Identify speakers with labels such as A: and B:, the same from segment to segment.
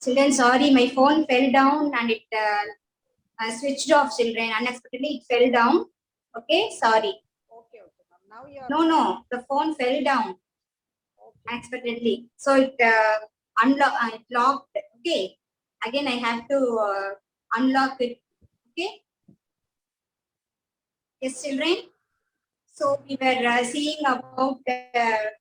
A: Children, sorry, my phone fell down and it switched off, children. Unexpectedly, it fell down. Okay, sorry.
B: Okay, okay, ma'am. Now you are.
A: No, the phone fell down unexpectedly. So it it locked. Okay, again I have to unlock it. Okay. Yes, children. So we were seeing about the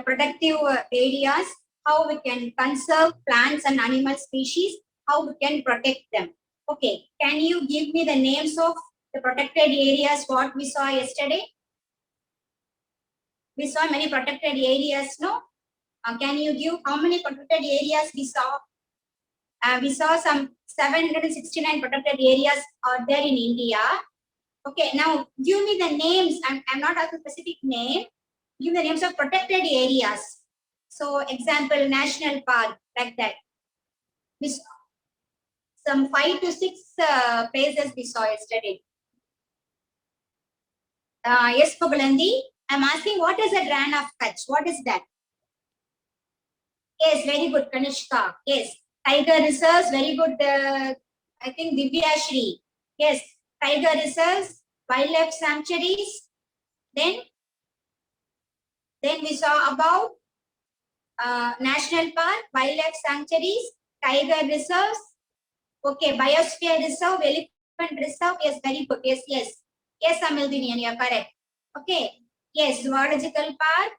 A: protective areas, how we can conserve plants and animal species, how we can protect them. Okay, can you give me the names of the protected areas what we saw yesterday? We saw many protected areas, no? Can you give how many protected areas we saw? We saw some 769 protected areas are there in India. Okay, now give me the names. I'm not asking specific name. Give the names of protected areas. So, example, national park, like that. We saw some 5 to 6 places we saw yesterday. Yes, Pogulandi, I'm asking what is the Ran of Kutch? What is that? Yes, very good, Kanishka. Yes, tiger reserves, very good. I think Divya Shri. Yes, tiger reserves, wildlife sanctuaries. Then we saw about national park, wildlife sanctuaries, tiger reserves. Okay, biosphere reserve, elephant reserve. Yes, very good. Yes, yes. Yes, Amildinian, you are correct. Okay. Yes, zoological park.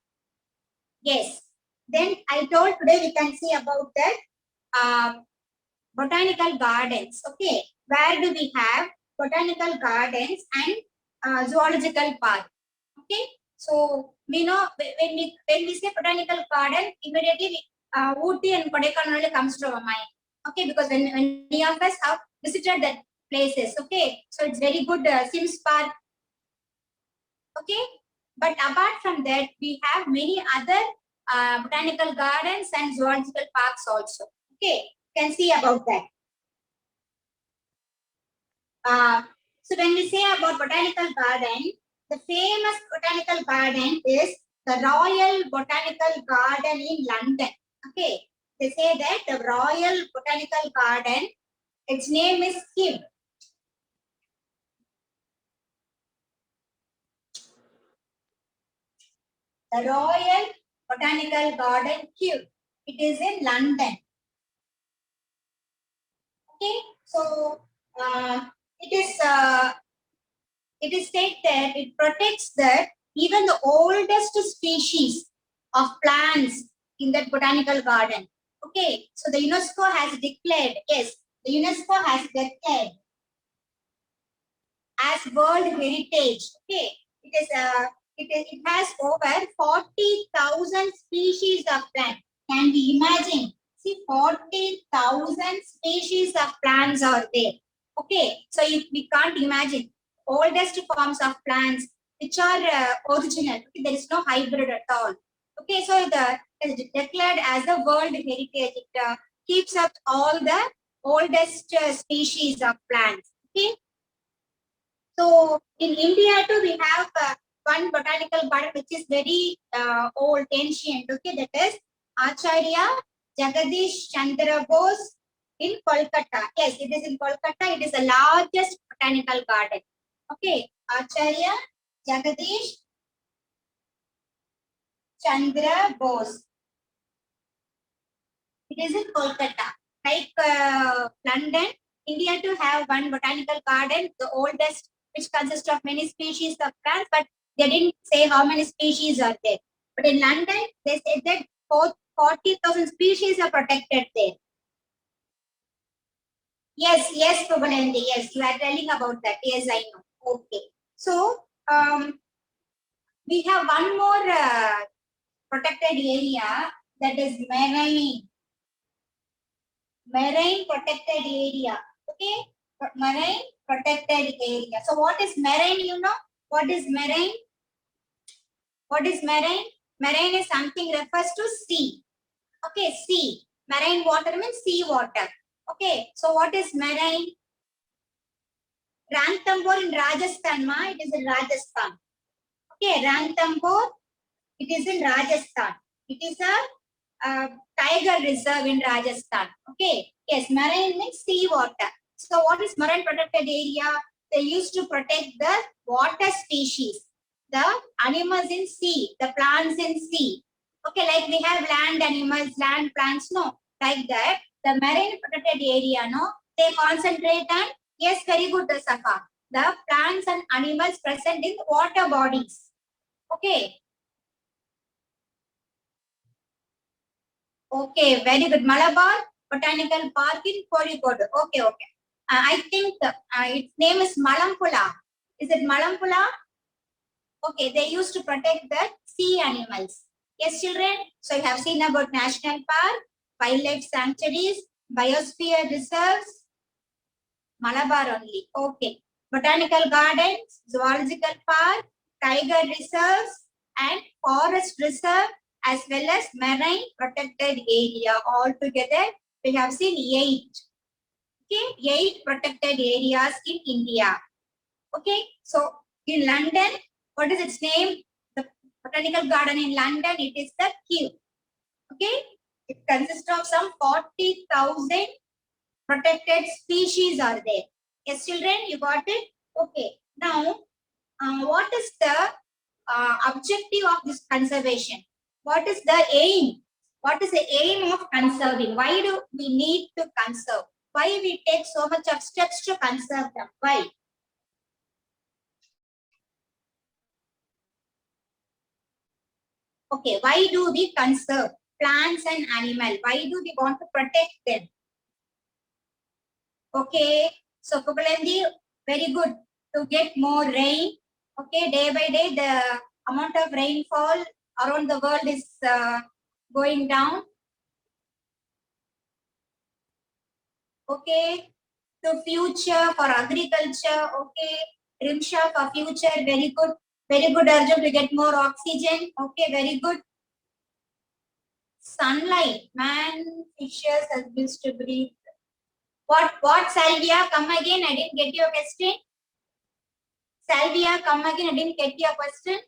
A: Yes. Then I told today we can see about that botanical gardens. Okay. Where do we have botanical gardens and zoological park? Okay. So we know when we say botanical garden, immediately we, Ooty and Kodaikanal comes to our mind. Okay, because when many of us have visited that places. Okay, so it's very good Sims Park. Okay, but apart from that, we have many other botanical gardens and zoological parks also. Okay, can see about that. So when we say about botanical garden, the famous botanical garden is the Royal Botanical Garden in London. Okay, they say that the Royal Botanical Garden, its name is Kew. The Royal Botanical Garden Kew. It is in London. Okay, so it is said that it protects that even the oldest species of plants in that botanical garden. Okay, so the UNESCO has declared, yes, the UNESCO has declared as World Heritage. Okay, it has over 40,000 species of plants. Can we imagine? See, 40,000 species of plants are there. Okay, so if we can't imagine oldest forms of plants which are original. Okay, there is no hybrid at all. Okay, so it is declared as a World Heritage. It keeps up all the oldest species of plants. Okay. So in India too, we have one botanical garden which is very old, ancient. Okay, that is Acharya Jagadish Chandra Bose in Kolkata. Yes, it is in Kolkata. It is the largest botanical garden. Okay, Acharya Jagadish Chandra Bose. It is in Kolkata. Like London, India to have one botanical garden, the oldest, which consists of many species of plants, but they didn't say how many species are there. But in London, they said that 40,000 species are protected there. Yes, Prabhalandi, yes, you are telling about that. Yes, I know. Okay. So, we have one more protected area, that is marine protected area. Okay, marine protected area. So what is marine? You know what is marine? What is marine? Marine is something refers to sea. Okay, sea. Marine water means sea water. Okay, so what is marine? Ranthambore in Rajasthan, ma. It is in Rajasthan. Okay, Ranthambore. It is in Rajasthan. It is a tiger reserve in Rajasthan. Okay. Yes, marine means sea water. So what is marine protected area? They used to protect the water species, the animals in sea, the plants in sea. Okay, like we have land animals, land plants, no, like that. The marine protected area, no, they concentrate on, yes, very good, Safa. The plants and animals present in water bodies. Okay. Okay, very good. Malabar Botanical Park in Kozhikode. Okay, okay. I think its name is Malampula. Is it Malampula? Okay, they used to protect the sea animals. Yes, children. So you have seen about national park, wildlife sanctuaries, biosphere reserves, Malabar only. Okay. Botanical gardens, zoological park, tiger reserves, and forest reserve, as well as marine protected area. All together, we have seen 8. Okay, 8 protected areas in India. Okay, so in London, what is its name? The botanical garden in London, it is the Kew. Okay, it consists of some 40,000 protected species are there. Yes, children, you got it? Okay. Now, what is the objective of this conservation? What is the aim? What is the aim of conserving? Why do we need to conserve? Why we take so much of steps to conserve them? Why? Okay, why do we conserve plants and animals? Why do we want to protect them? Okay, so Pupalandi, very good to get more rain. Okay, day by day, the amount of rainfall around the world is going down. Okay, to future for agriculture. Okay, Rimsha for future, very good. Very good, Arjun, to get more oxygen. Okay, very good. Sunlight, man, fishes are used to breathe. What, Salvia? Come again, I didn't get your question. Salvia, come again, I didn't get your question.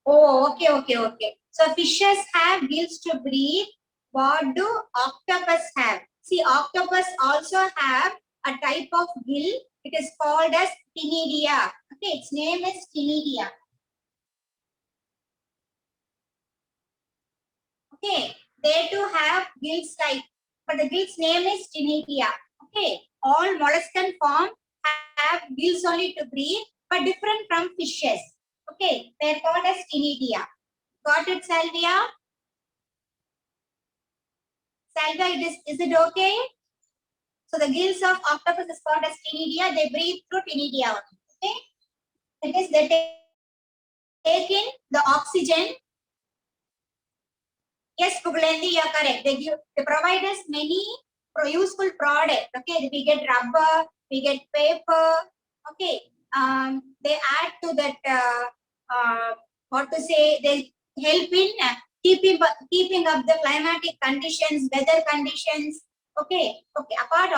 A: Oh, okay, okay, okay. So fishes have gills to breathe. What do octopus have? See, octopus also have a type of gill. It is called as ctenidia. Okay, its name is ctenidia. Okay, they too have gills like, but the gill's name is ctenidia. Okay, all molluscan form have gills only to breathe, but different from fishes. Okay, they're called as ctenidia. Got it, Salvia? Salvia, is it okay? So the gills of octopus is called as ctenidia. They breathe through ctenidia only. Okay? That is, they take in the oxygen. Yes, Pugulendi, you are correct. They provide us many useful products. Okay, we get rubber, we get paper. Okay, they add to that. What to say? They help in keeping up the climatic conditions, weather conditions. Okay, okay. Apart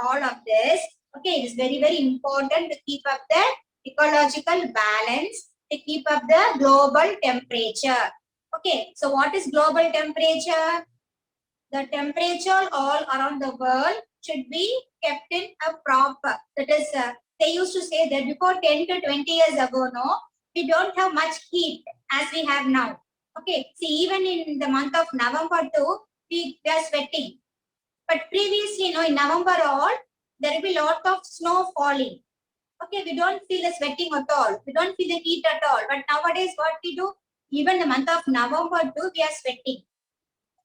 A: all of this, okay, it is very, very important to keep up the ecological balance, to keep up the global temperature. Okay, so what is global temperature? The temperature all around the world should be kept in a proper, that is, they used to say that before 10 to 20 years ago, no, we don't have much heat as we have now. Okay, see, even in the month of November too, we are sweating. But previously, in November all, there will be lot of snow falling. Okay, we don't feel the sweating at all. We don't feel the heat at all. But nowadays, what we do, even the month of November too, we are sweating.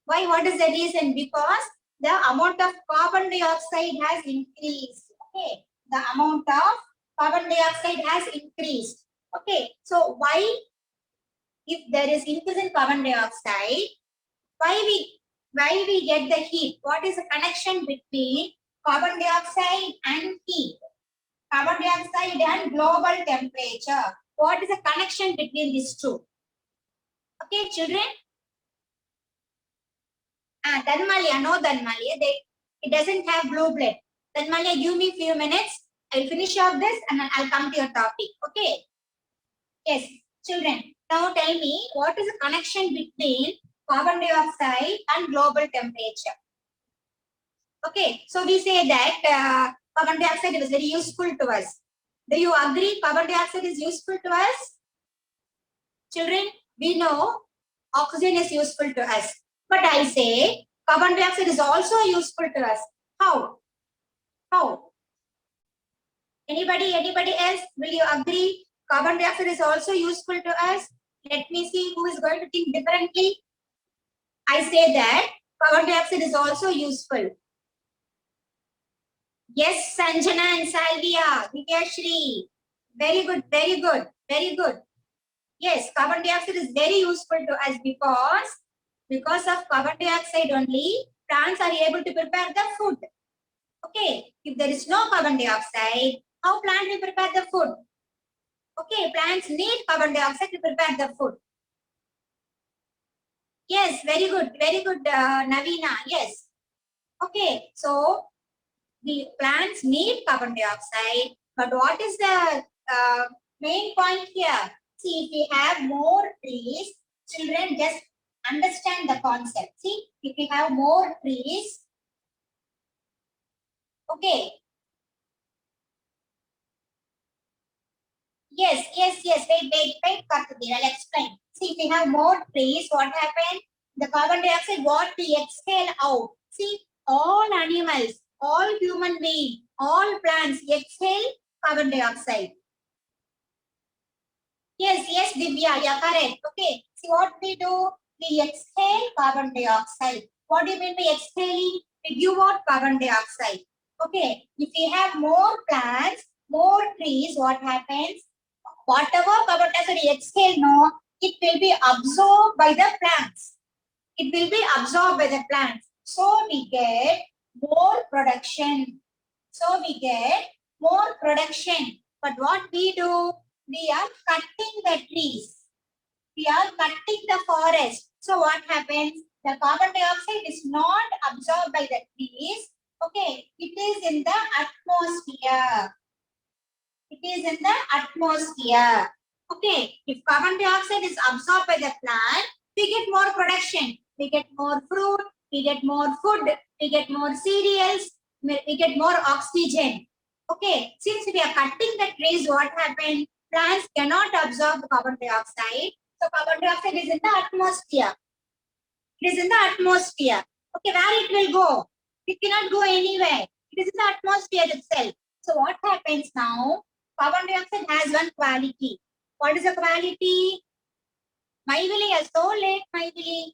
A: Why? What is the reason? Because the amount of carbon dioxide has increased. Okay, the amount of carbon dioxide has increased. Okay, so why, if there is increase in carbon dioxide, why we get the heat? What is the connection between carbon dioxide and heat? Carbon dioxide and global temperature. What is the connection between these two? Okay, children. Dhanmalia, no Dhanmalia. It doesn't have blue blood. Dhanmalia, give me few minutes. I'll finish off this and then I'll come to your topic. Okay. Yes, children. Now tell me, what is the connection between carbon dioxide and global temperature? Okay, so we say that carbon dioxide is very useful to us. Do you agree carbon dioxide is useful to us? Children, we know oxygen is useful to us. But I say carbon dioxide is also useful to us. How? How? Anybody else? Will you agree? Carbon dioxide is also useful to us. Let me see who is going to think differently. I say that carbon dioxide is also useful. Yes, Sanjana and Salvia, Vidyashri. Very good, very good, very good. Yes, carbon dioxide is very useful to us because of carbon dioxide only, plants are able to prepare the food. Okay, if there is no carbon dioxide, how plant will prepare the food? Okay, plants need carbon dioxide to prepare the food. Yes, very good, Navina. Yes. Okay, so the plants need carbon dioxide, but what is the main point here? See, if we have more trees, children just understand the concept. See, if we have more trees, okay. Yes, wait, Karthikeyan, I'll explain. See, if we have more trees, what happens? The carbon dioxide, what we exhale out. See, all animals, all human beings, all plants exhale carbon dioxide. Yes, Divya, you're correct. Okay, see what we do? We exhale carbon dioxide. What do you mean by exhaling? We give out carbon dioxide. Okay, if we have more plants, more trees, what happens? Whatever carbon dioxide we exhale, no, it will be absorbed by the plants. It will be absorbed by the plants. So we get more production. So we get more production. But what we do, we are cutting the trees. We are cutting the forest. So what happens? The carbon dioxide is not absorbed by the trees. Okay, it is in the atmosphere. It is in the atmosphere. Okay, if carbon dioxide is absorbed by the plant, we get more production. We get more fruit, we get more food, we get more cereals, we get more oxygen. Okay, since we are cutting the trees, what happens? Plants cannot absorb carbon dioxide. So carbon dioxide is in the atmosphere. It is in the atmosphere. Okay, where it will go? It cannot go anywhere. It is in the atmosphere itself. So what happens now? Carbon dioxide has one quality. What is the quality? Maivili, you're so late, Maivili.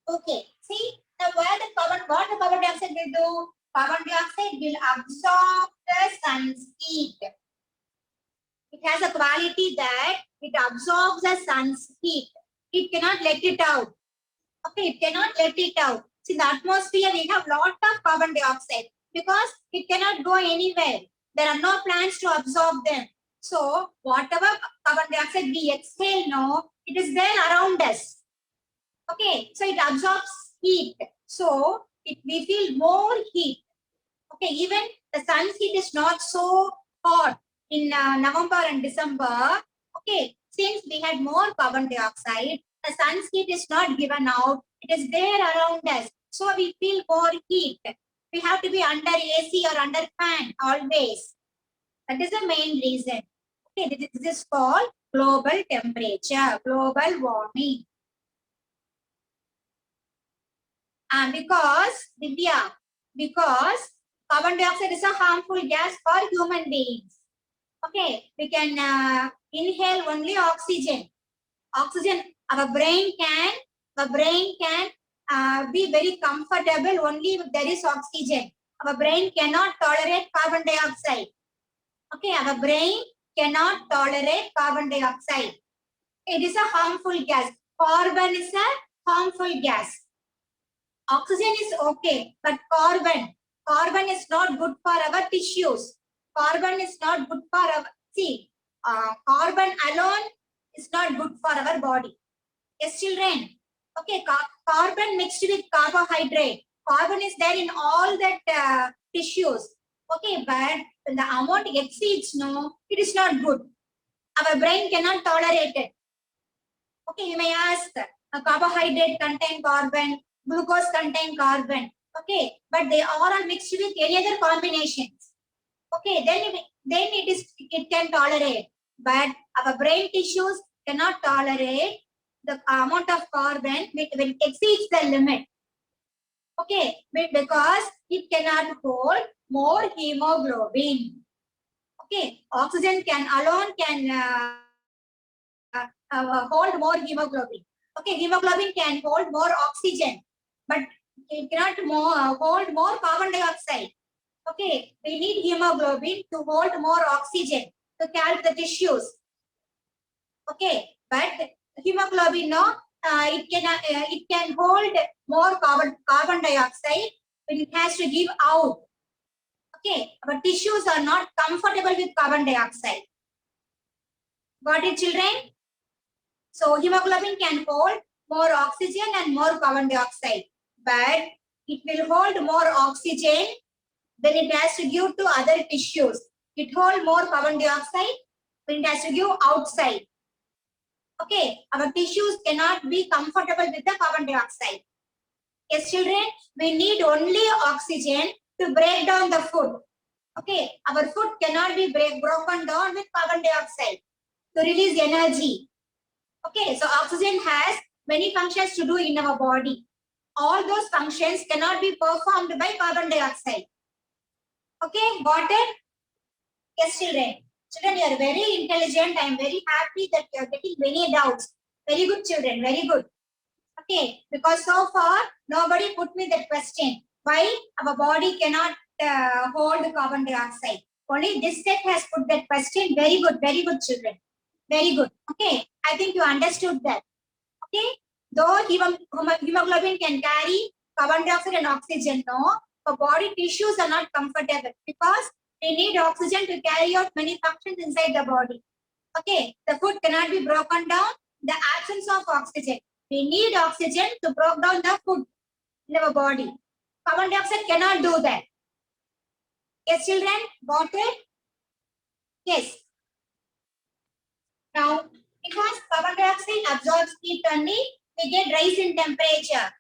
A: Okay, see, now what the carbon dioxide will do? Carbon dioxide will absorb the sun's heat. It has a quality that it absorbs the sun's heat. It cannot let it out. Okay, it cannot let it out. See, in the atmosphere, we have lot of carbon dioxide because it cannot go anywhere. There are no plants to absorb them. So, whatever carbon dioxide we exhale now, it is there around us. Okay, so it absorbs heat. So, we feel more heat. Okay, even the sun's heat is not so hot in November and December. Okay, since we had more carbon dioxide, the sun's heat is not given out. It is there around us. So we feel more heat. We have to be under AC or under fan always. That is the main reason. Okay, this is called global temperature, global warming. And because carbon dioxide is a harmful gas for human beings. Okay, we can inhale only oxygen. Oxygen, our brain can be very comfortable only if there is oxygen. Our brain cannot tolerate carbon dioxide. Okay, our brain cannot tolerate carbon dioxide. It is a harmful gas. Carbon is a harmful gas. Oxygen is okay, but carbon is not good for our tissues. Carbon is not good for our, carbon alone is not good for our body. Yes, children. Okay, carbon mixed with carbohydrate. Carbon is there in all that tissues. Okay, but when the amount exceeds, no, it is not good. Our brain cannot tolerate it. Okay, you may ask, a carbohydrate contain carbon, glucose contain carbon. Okay, but they are all mixed with any other combinations. Okay, then it can tolerate. But our brain tissues cannot tolerate the amount of carbon when it exceeds the limit. Okay, because it cannot hold more hemoglobin. Okay, oxygen alone can hold more hemoglobin. Okay, hemoglobin can hold more oxygen, but it cannot hold more carbon dioxide. Okay, we need hemoglobin to hold more oxygen to calc the tissues. Okay, but hemoglobin, no, it can hold more carbon dioxide when it has to give out. Okay, but tissues are not comfortable with carbon dioxide. Got it, children? So hemoglobin can hold more oxygen and more carbon dioxide, but it will hold more oxygen when it has to give to other tissues. It holds more carbon dioxide when it has to give outside. Okay, our tissues cannot be comfortable with the carbon dioxide. Yes, children, we need only oxygen to break down the food. Okay, our food cannot be broken down with carbon dioxide to release energy. Okay, so oxygen has many functions to do in our body. All those functions cannot be performed by carbon dioxide. Okay, got it? Yes, children. Children, you are very intelligent. I am very happy that you are getting many doubts. Very good, children. Very good. Okay, because so far nobody put me that question. Why our body cannot hold carbon dioxide? Only this set has put that question. Very good, children. Very good. Okay, I think you understood that. Okay, though hemoglobin can carry carbon dioxide and oxygen, no, the body tissues are not comfortable because they need oxygen to carry out many functions inside the body. Okay, the food cannot be broken down. The absence of oxygen. We need oxygen to break down the food in our body. Carbon dioxide cannot do that. Yes, children, got it? Yes. Now, because carbon dioxide absorbs heat only, we get rise in temperature.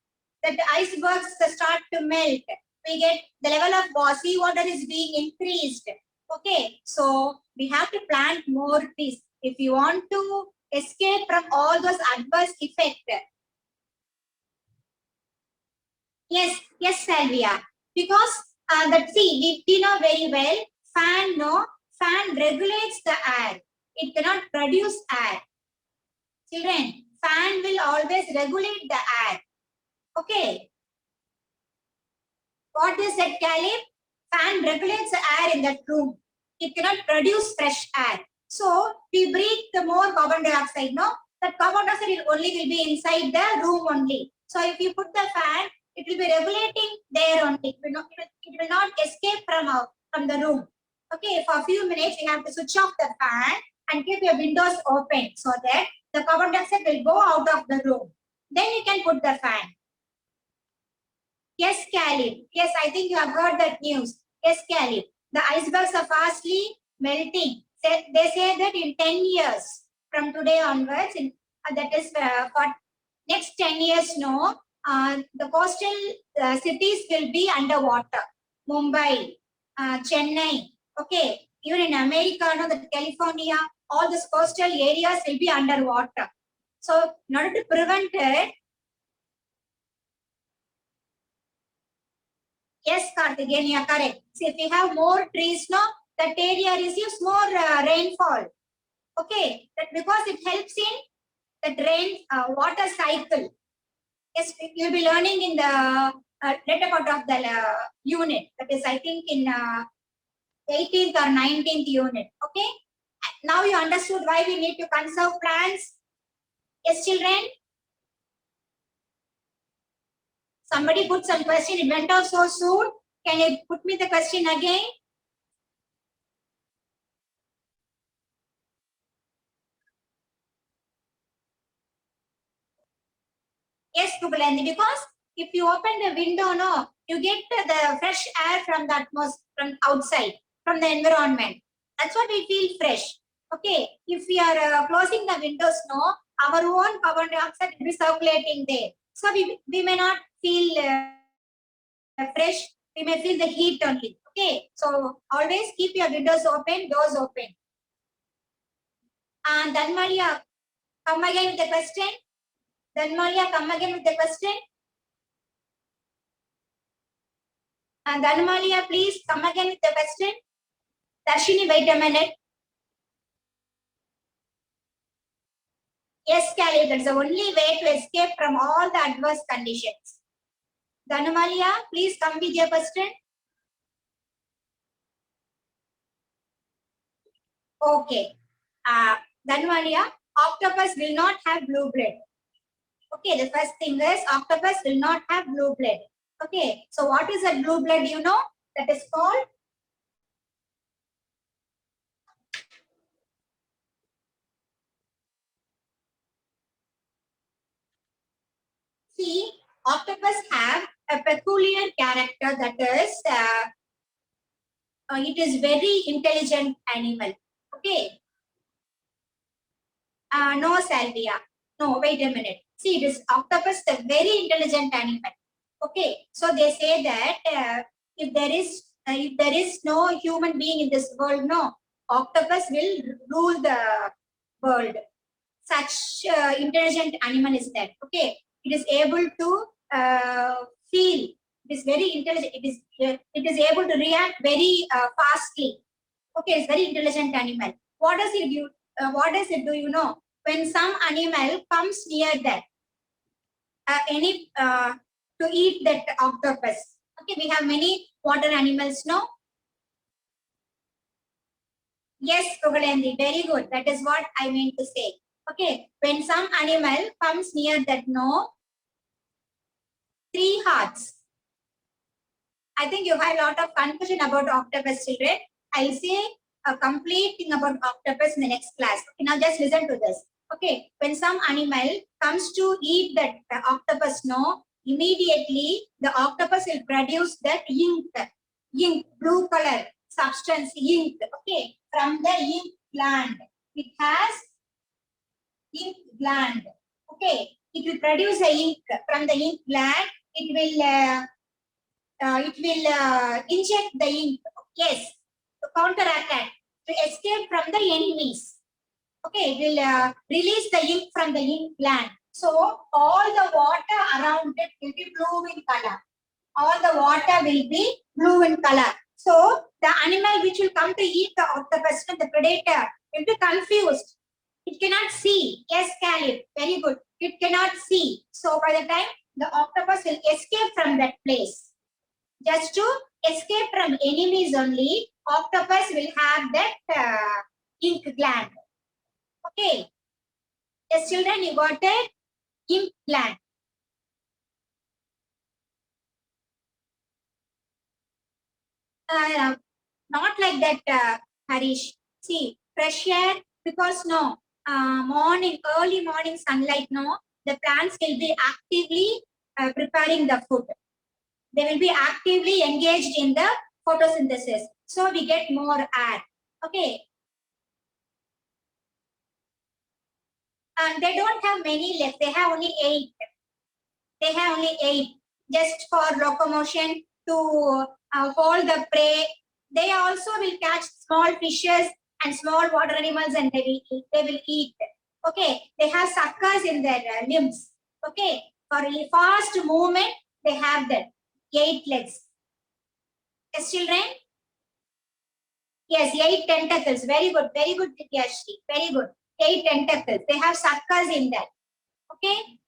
A: That the icebergs start to melt. We get the level of seawater is being increased. Okay, so we have to plant more trees if you want to escape from all those adverse effects. Yes, Salvia. Because we know very well, fan regulates the air. It cannot produce air. Children, fan will always regulate the air. Okay. What is that, Caleb? Fan regulates the air in that room. It cannot produce fresh air. So we breathe the more carbon dioxide, no? That carbon dioxide will be inside the room only. So if you put the fan, it will be regulating there only. It will not escape from the room. Okay, for a few minutes you have to switch off the fan and keep your windows open so that the carbon dioxide will go out of the room. Then you can put the fan. Yes, Caleb. Yes, I think you have heard that news. Yes, Caleb. The icebergs are fastly melting. They say that in 10 years from today onwards, that is for next 10 years, no, the coastal cities will be underwater. Mumbai, Chennai, okay, even in America, no, the California, all these coastal areas will be underwater. So in order to prevent it, yes, Karthikeyan, you are correct. See, if we have more trees, no, that area receives more rainfall. Okay, that because it helps in the water cycle. Yes, you'll be learning in the later part of the unit. That is, I think, in 18th or 19th unit. Okay, now you understood why we need to conserve plants. Yes, children. Somebody put some question. It went off so soon. Can you put me the question again? Yes, Pugalandi, because If you open the window, no, you get the fresh air from the atmosphere, from outside, from the environment. That's what we feel fresh. Okay, if we are closing the windows, no, our own carbon dioxide will be circulating there. So we may not feel fresh, we may feel the heat only. Okay, so always keep your windows open, doors open. And Dhanmalia, come again with the question. Dhanmalia, come again with the question. And Dhanmalia, please come again with the question. Darshini, wait a minute. Yes, Caleb, that's the only way to escape from all the adverse conditions. Dhanmalia, please come with your question. Okay. Dhanmalia, octopus will not have blue blood. Okay, the first thing is octopus will not have blue blood. Okay, so what is that blue blood, you know? That is called see, octopus have a peculiar character that is it is very intelligent animal. Okay. No, Salvia. No, wait a minute. See, it is octopus, a very intelligent animal. Okay, so they say that if there is no human being in this world, no, octopus will rule the world. Such intelligent animal is that. Okay, it is able to feel. It is very intelligent. It is able to react very fastly. Okay, it's very intelligent animal. What does it do? What does it do? You know, when some animal comes near that, to eat that octopus. Okay, we have many water animals, no? Yes, Kogalendri, very good. That is what I meant to say. Okay, when some animal comes near that, no, 3 hearts. I think you have a lot of confusion about octopus, children. I'll say a complete thing about octopus in the next class. Okay, now just listen to this. Okay, when some animal comes to eat that octopus, no, immediately the octopus will produce that ink, blue color substance, ink. Okay, from the ink gland. It has ink gland. Okay, it will produce a ink from the ink gland. It will inject the ink. Yes, to counterattack, to escape from the enemies. Okay, it will release the ink from the ink gland. So all the water around it will be blue in color. All the water will be blue in color. So the animal which will come to eat the octopus, the predator, will be confused. It cannot see. Yes, Caleb, very good. It cannot see. So by the time the octopus will escape from that place, just to escape from enemies only, octopus will have that ink gland. Okay. Yes, children, you got it? Ink gland. Not like that, Harish. See, fresh air, because no, early morning sunlight, no, the plants will be actively preparing the food. They will be actively engaged in the photosynthesis. So we get more air. Okay. And they don't have many left. They have only 8. They have only 8 just for locomotion to hold the prey. They also will catch small fishes and small water animals and they will eat. Okay, they have suckers in their limbs. Okay, for a fast movement, they have that 8 legs. Yes, children? Yes, 8 tentacles. Very good, Dityashri. Very good. 8 tentacles. They have suckers in that. Okay.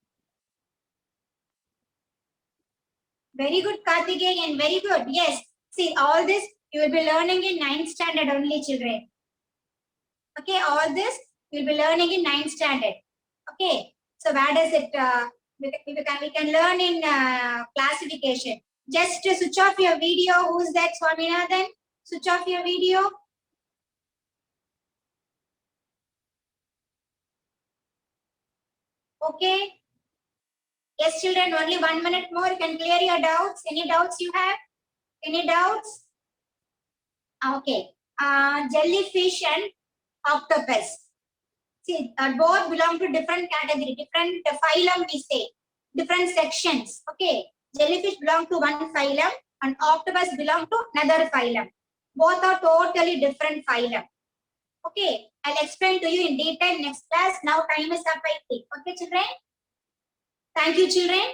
A: Very good, Karthikeyan. Very good. Yes. See, all this you will be learning in 9th standard only, children. Okay, all this you will be learning in 9th standard. Okay. So where does it? We can learn in classification. Just switch off your video. Who's that, Swaminathan? Switch off your video. Okay. Yes, children, only 1 minute more. You can clear your doubts. Any doubts you have? Any doubts? Okay. Jellyfish and octopus. See, both belong to different category, different phylum we say, different sections. Okay. Jellyfish belong to one phylum and octopus belong to another phylum. Both are totally different phylum. Okay. I'll explain to you in detail next class. Now time is up, I think. Okay, children? Thank you, children.